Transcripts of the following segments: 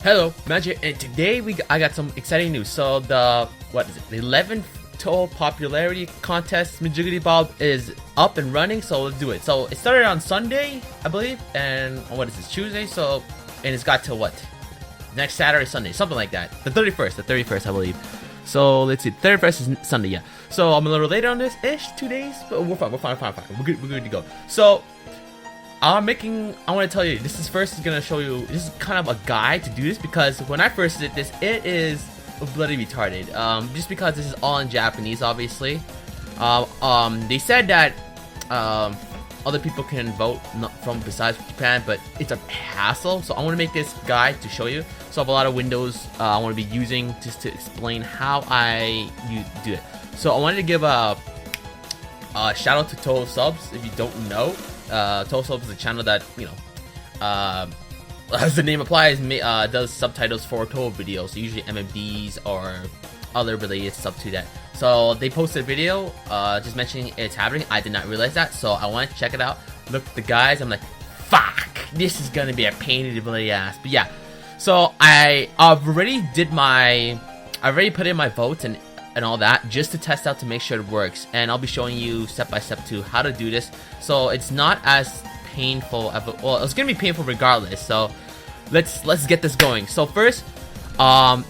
Hello, Magi, and today I got some exciting news. So the 11th Touhou popularity contest Magiftw Bob is up and running. So let's do it. So it started on Sunday, I believe, and Tuesday. So and it's got to next Saturday, Sunday, something like that. The 31st, I believe. So let's see, 31st is Sunday, yeah. So I'm a little later on this ish, 2 days, but we're fine. We're good to go. So I want to tell you, this is gonna show you, this is kind of a guide to do this, because when I first did this, it is bloody retarded. Just because this is all in Japanese, obviously. They said that other people can vote from besides Japan, but it's a hassle. So I want to make this guide to show you. So I have a lot of windows I want to be using just to explain how you do it. So I wanted to give a shout out to Touhou Subs. If you don't know, Touhou Subs is a channel that, as the name applies, does subtitles for Touhou videos, so usually MMDs or other related stuff to that. So they posted a video just mentioning it's happening. I did not realize that, so I wanted to check it out. Look at the guys, I'm like, fuck, this is gonna be a pain in the bloody ass. But yeah, so I've already put in my votes and all that, just to test out to make sure it works, and I'll be showing you step by step to how to do this. So it's not as painful well, it's gonna be painful regardless. So let's get this going. So first,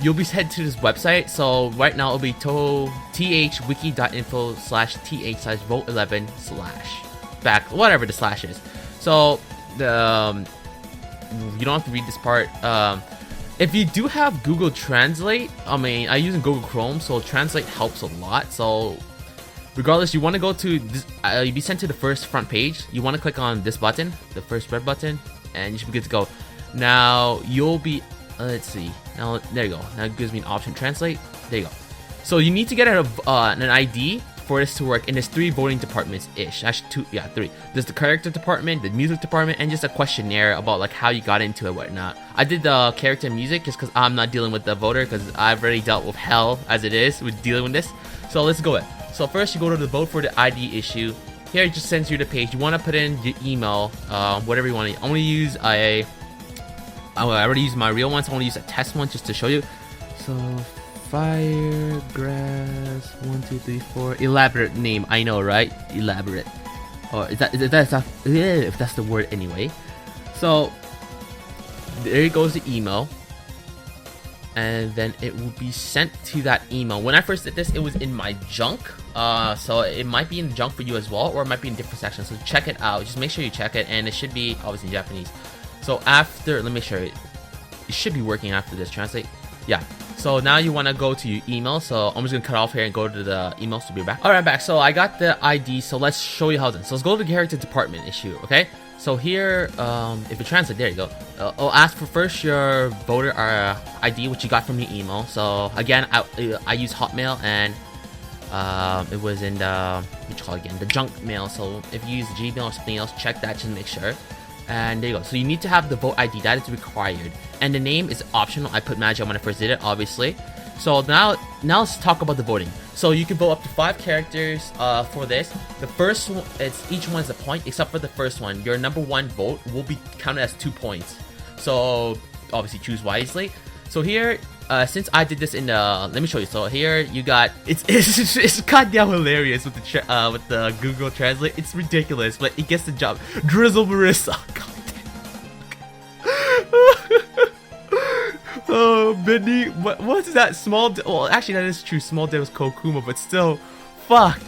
you'll be head to this website. So right now it'll be thwiki.info/th/vote11/ back, whatever the slash is. So the you don't have to read this part. If you do have Google Translate, I use Google Chrome, so Translate helps a lot. So regardless, you want to go to this, you'll be sent to the first front page. You want to click on this button, the first red button, and you should be good to go. Now you'll be, let's see, now there you go. Now it gives me an option, translate. There you go. So you need to get an ID for this to work, and there's 3 voting departments ish. Actually 3. There's the character department, the music department, and just a questionnaire about like how you got into it, whatnot. I did the character and music just because I'm not dealing with the voter, because I've already dealt with hell as it is with dealing with this. So let's go. So first you go to the vote for the ID issue. Here it just sends you the page. You want to put in your email, whatever you want to. I'm gonna use I already used my real one, so I want to use a test one just to show you. So Firegrass 1234. Elaborate name, I know, right? Elaborate. Or if that's the word anyway. So there goes the email, and then it will be sent to that email. When I first did this, it was in my junk. So it might be in junk for you as well, or it might be in different sections. So check it out. Just make sure you check it, and it should be obviously in Japanese. So after, let me show you. It should be working after this translate. Yeah. So now you want to go to your email. So I'm just gonna cut off here and go to the emails to be back. All right, I'm back. So I got the ID. So let's show you how it's done. So let's go to the character department issue. Okay. So here, if you translate, there you go. I'll ask for first your voter ID, which you got from your email. So again, I use Hotmail, and it was in the the junk mail. So if you use Gmail or something else, check that just to make sure. And there you go. So you need to have the vote ID. That is required. And the name is optional. I put Magi when I first did it, obviously. So now let's talk about the voting. So you can vote up to 5 characters for this. The first one, each one's a point, except for the first one. Your number 1 vote will be counted as 2 points. So obviously choose wisely. So here, since I did this in the, let me show you. So here you got, it's goddamn hilarious with the Google Translate. It's ridiculous, but it gets the job. Drizzle Marissa. Oh, Benny, what's that? Well, actually that is true. Small day was Kokuma, but still, fuck.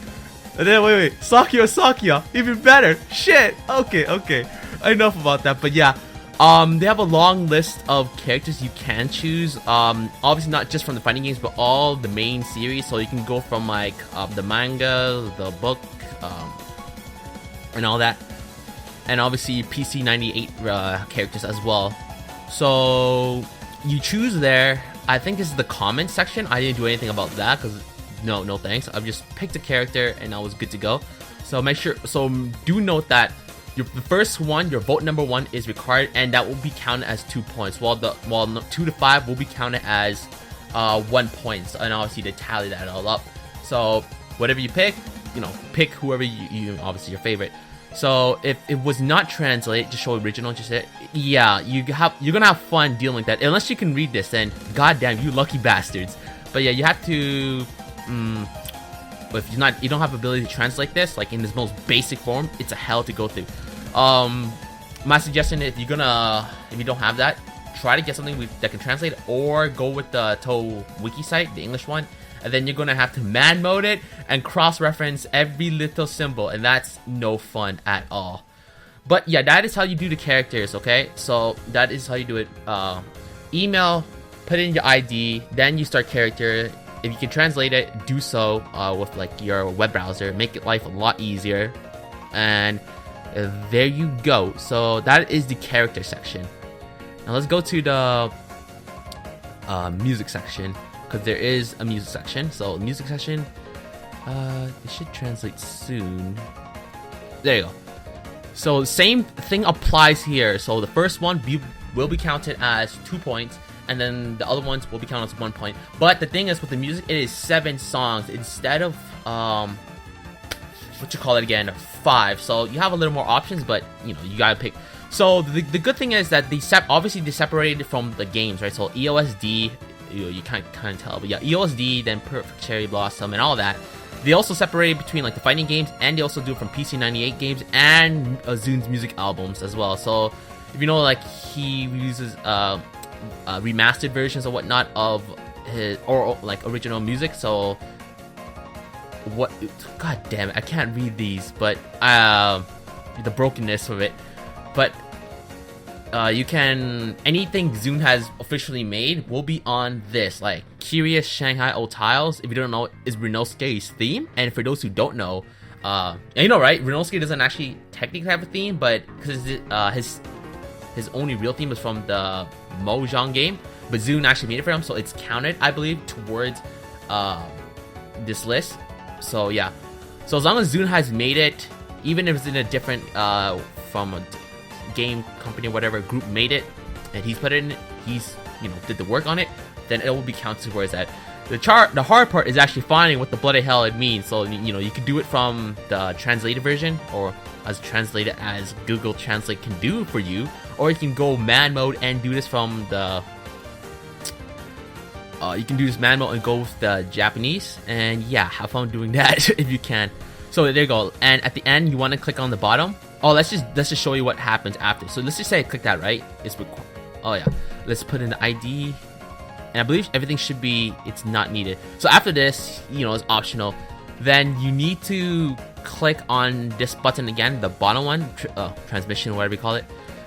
And then wait, Sakia, even better. Shit. Okay. Enough about that. But yeah, they have a long list of characters you can choose. Obviously not just from the fighting games, but all the main series. So you can go from like the manga, the book, and all that, and obviously PC 98 characters as well. So you choose there. I think this is the comment section. I didn't do anything about that because no thanks. I've just picked a character and I was good to go. So make sure. So do note that the first one, your vote number 1 is required, and that will be counted as 2 points. While 2 to 5 will be counted as 1 point. And obviously they tally that all up. So whatever you pick, pick whoever you obviously your favorite. So if it was not translated to show original, just it, yeah, you're gonna have fun dealing with that. Unless you can read this, then goddamn, you lucky bastards. But yeah, you have to. If you don't have ability to translate this, like in this most basic form, it's a hell to go through. My suggestion, if you don't have that, try to get something that can translate, or go with the Touhou wiki site, the English one, and then you're gonna have to man mode it and cross-reference every little symbol, and that's no fun at all. But yeah, that is how you do the characters, okay? So that is how you do it. Email, put in your ID, then you start character. If you can translate it, do so with like your web browser. Make it life a lot easier. And there you go. So that is the character section. Now let's go to the music section, because there is a music section. So music section, it should translate soon. There you go. So same thing applies here. So the first one will be counted as 2 points, and then the other ones will be counted as 1 point. But the thing is, with the music, it is 7 songs instead of what you call it again, 5. So you have a little more options, but you know, you gotta pick. So the good thing is that obviously they separated from the games, right? So EOSD, you can't tell, but yeah, EOSD, then Perfect Cherry Blossom, and all that. They also separated between like the fighting games, and they also do it from PC98 games and Zoon's music albums as well. So if you know, like, he uses remastered versions or whatnot of his or like original music. So what? God damn it, I can't read these, but the brokenness of it. But you can, anything Zoon has officially made will be on this, like Curious Shanghai Old Tiles, if you don't know, is Renosuke's theme. And for those who don't know, you know, right, Renosuke doesn't actually technically have a theme, but because his only real theme is from the Mojang game, but Zoon actually made it for him, so it's counted, I believe, towards this list. So yeah, so as long as Zoon has made it, even if it's in a different from a game company or whatever group made it, and he's put it in, he's, you know, did the work on it, then it will be counted towards that. The hard part is actually finding what the bloody hell it means. So you know, you can do it from the translated version, or as translated as Google Translate can do for you, or you can go man mode and do this from the you can do this man mode and go with the Japanese, and yeah, have fun doing that if you can. So there you go. And at the end, you want to click on the bottom. Oh, let's just show you what happens after. So let's just say I click that, right? Oh yeah, let's put in the ID, and I believe everything should be, it's not needed. So after this, you know, it's optional. Then you need to click on this button again, the bottom one, transmission, whatever you call it.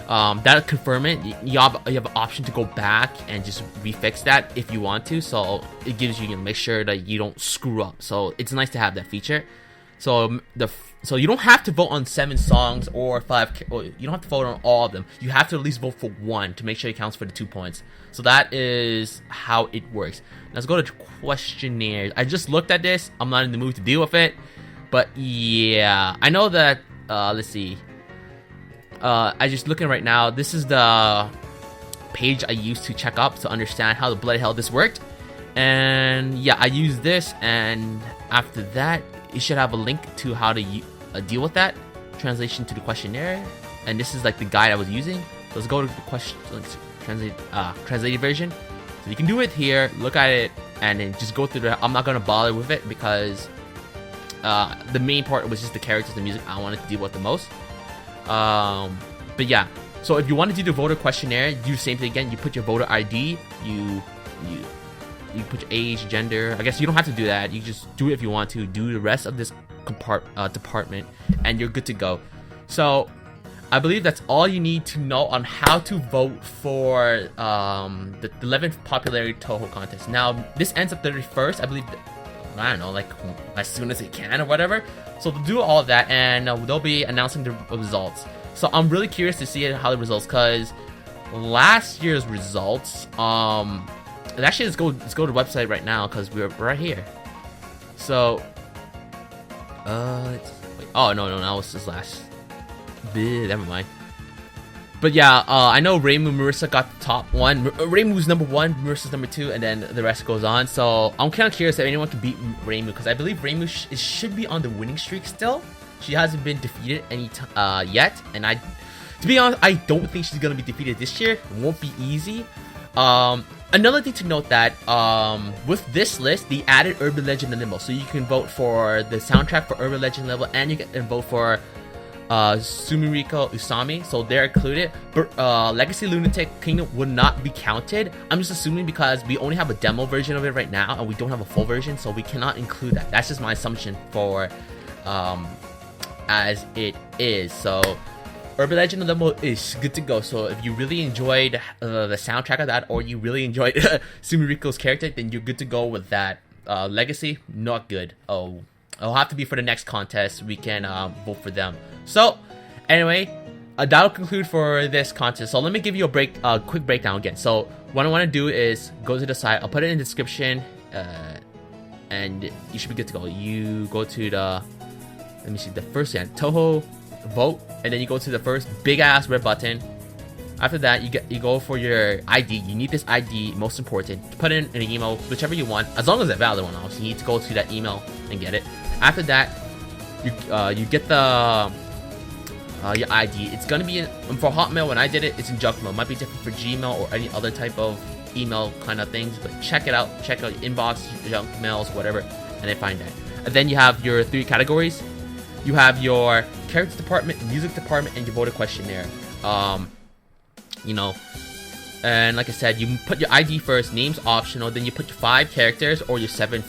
That'll confirm it. You have an option to go back and just refix that if you want to. So it gives you, make sure that you don't screw up. So it's nice to have that feature. So you don't have to vote on 7 songs or 5, or you don't have to vote on all of them. You have to at least vote for 1 to make sure it counts for the 2 points. So that is how it works. Let's go to questionnaires. I just looked at this. I'm not in the mood to deal with it. But yeah, I know that, let's see. I just looking right now. This is the page I used to check up to understand how the bloody hell this worked. And yeah, I used this, and after that, you should have a link to how to deal with that. Translation to the questionnaire, and this is like the guide I was using. So let's go to the question, translated version. So you can do it here, look at it, and then just go through the. I'm not gonna bother with it because the main part was just the characters and music I wanted to deal with the most. But yeah, so if you want to do the voter questionnaire, do the same thing again. You put your voter ID, you put your age, gender. I guess you don't have to do that. You just do it if you want to. Do the rest of this department, and you're good to go. So I believe that's all you need to know on how to vote for the 11th popularity Touhou contest. Now this ends up 31st, I believe. I don't know, like as soon as it can or whatever. So they'll do all of that, and they'll be announcing the results. So I'm really curious to see how the results, because last year's results, actually, let's go to the website right now, because we're right here. So, wait. Oh no, that was just last. Never mind. But yeah, I know Reimu Marissa got the top one. Reimu's number 1, Marissa's number 2, and then the rest goes on. So I'm kind of curious if anyone can beat Reimu, because I believe Reimu should be on the winning streak still. She hasn't been defeated yet, and to be honest, I don't think she's gonna be defeated this year. It won't be easy. Another thing to note that with this list, they added Urban Legend and Limbo, so you can vote for the soundtrack for Urban Legend level, and you can vote for Sumiriko Usami, so they're included. But Legacy Lunatic Kingdom would not be counted. I'm just assuming because we only have a demo version of it right now, and we don't have a full version, so we cannot include that. That's just my assumption for as it is. So Urban Legend and Limbo is good to go. So if you really enjoyed the soundtrack of that, or you really enjoyed Sumiriko's character, then you're good to go with that. Legacy, not good. Oh, it'll have to be for the next contest. We can vote for them. So anyway, that'll conclude for this contest. So let me give you a quick breakdown again. So what I want to do is go to the site. I'll put it in the description, and you should be good to go. You go to the, let me see, the first one, Touhou, vote, and then you go to the first big ass red button. After that, you go for your ID. You need this ID, most important. Put in an email, whichever you want, as long as it's a valid one. Also, you need to go to that email and get it. After that, you get the your ID. It's gonna be for Hotmail. When I did it, it's in junk mail. It might be different for Gmail or any other type of email kind of things. But check it out. Check out your inbox, junk mails, whatever, and then find that. And then you have your 3 categories. You have your character department, music department, and your voter questionnaire. You know, and like I said, you put your ID first, name's optional, then you put your 5 characters or your 7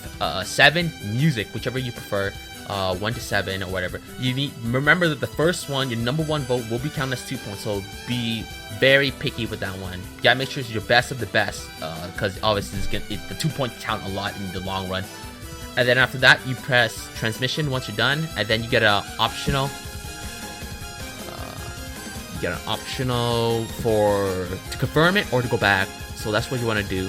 music, whichever you prefer, 1 to 7 or whatever. You need remember that the first one, your number 1 vote, will be counted as 2 points, so be very picky with that one. You gotta make sure it's your best of the best, because obviously the 2 points count a lot in the long run. And then after that, you press transmission once you're done, and then you get an optional. You get an optional to confirm it or to go back. So that's what you want to do.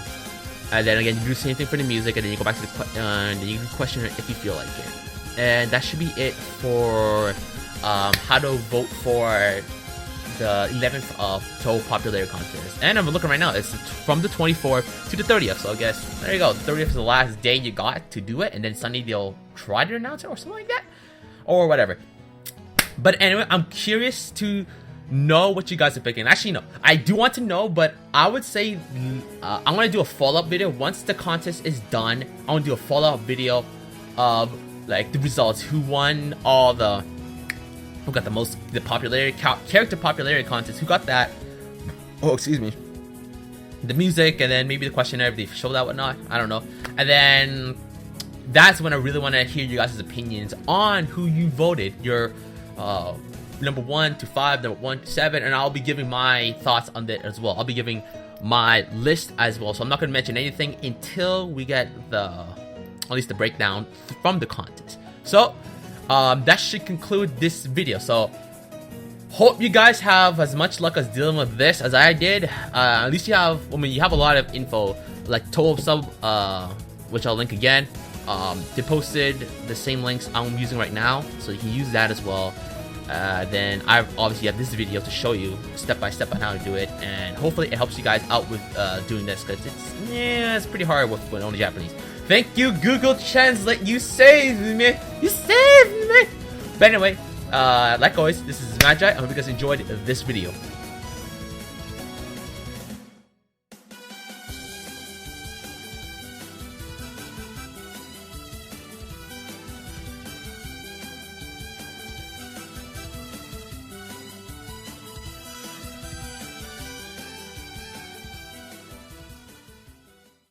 And then again, you do the same thing for the music, and then you go back to the and then you can question it if you feel like it. And that should be it for how to vote for the 11th Touhou popularity contest. And I'm looking right now, it's from the 24th to the 30th. So I guess there you go. The 30th is the last day you got to do it, and then Sunday they'll try to announce it or something like that, or whatever. But anyway, I'm curious to know what you guys are picking. Actually, no, I do want to know, but I would say I'm gonna do a follow-up video once the contest is done. I want to do a follow-up video of like the results, who won all the, who got the popularity character popularity contest, who got that, oh excuse me, the music, and then maybe the questionnaire if they show that, whatnot, I don't know. And then that's when I really want to hear you guys' opinions on who you voted, your number 1 to 5, number 1 to 7, and I'll be giving my thoughts on that as well. I'll be giving my list as well, so I'm not going to mention anything until we get at least the breakdown from the contest. So that should conclude this video. So hope you guys have as much luck as dealing with this as I did. At least you have, I mean, you have a lot of info, like Touhou sub, which I'll link again. They posted the same links I'm using right now, so you can use that as well. Then I obviously have this video to show you step by step on how to do it, and hopefully it helps you guys out with doing this, because it's pretty hard with only Japanese. Thank you, Google Translate, you saved me, you saved me. But anyway, like always, this is Magi. I hope you guys enjoyed this video.